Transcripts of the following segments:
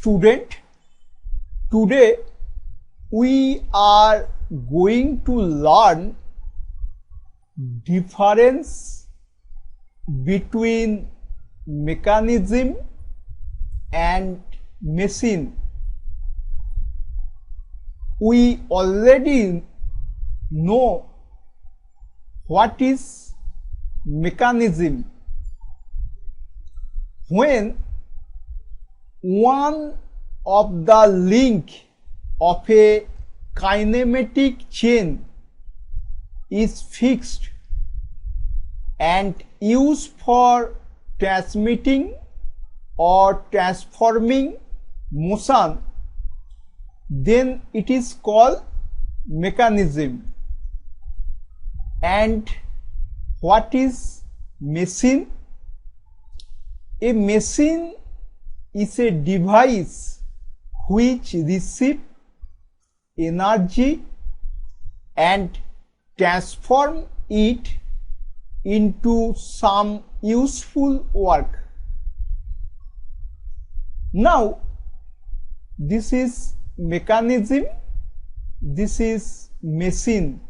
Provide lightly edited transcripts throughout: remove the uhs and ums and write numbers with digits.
student, today we are going to learn difference between mechanism and machine. We already know what is mechanism. When one of the link of a kinematic chain is fixed and used for transmitting or transforming motion, then it is called mechanism. And what is machine? A machine is a device which receives energy and transform it into some useful work. Now, this is mechanism, this is machine.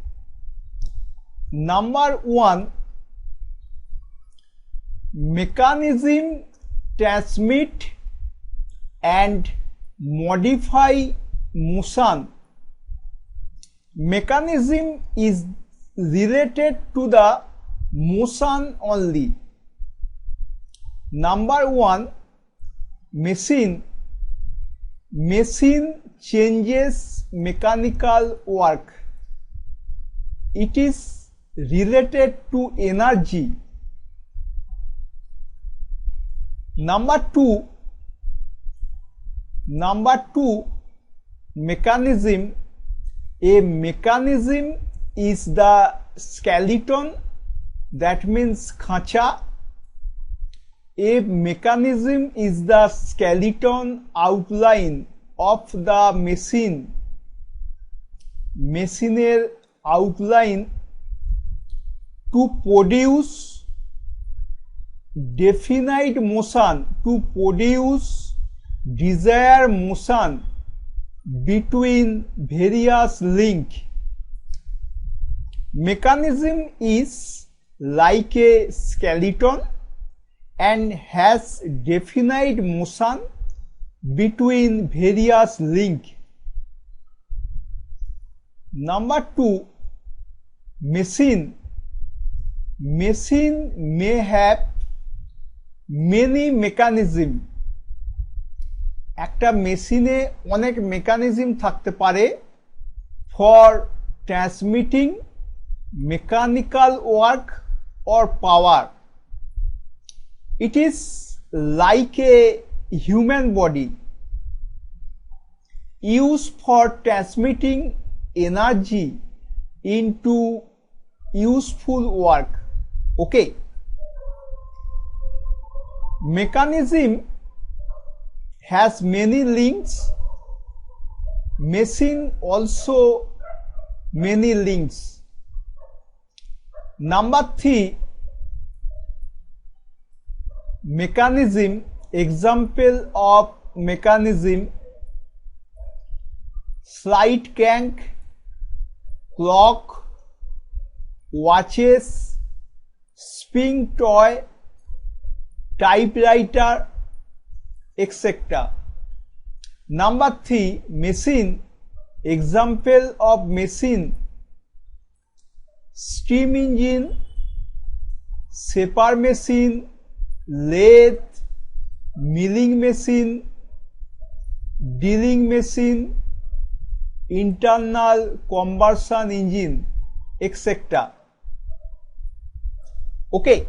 Number one, mechanism transmit and modify motion. Mechanism is related to the motion only. Number one, machine. Machine changes mechanical work. It is related to energy. Number two, mechanism. A mechanism is the skeleton, that means khacha. A mechanism is the skeleton outline of the machine. Machineer outline to produce definite motion, to produce desired motion between various links. Mechanism is like a skeleton and has definite motion between various links. Number two, machine. Machine may have many mechanism. একটা মেশিনে অনেক mechanism থাকতে পারে for transmitting mechanical work or power. It is like a human body used for transmitting energy into useful work. Okay. Mechanism has many links. Machine also many links. Number three, mechanism. Example of mechanism: slide crank, clock, watches, spin toy, typewriter, etc. Number three, machine. Example of machine: steam engine, shaper machine, lathe, milling machine, drilling machine, internal combustion engine, etc. Okay.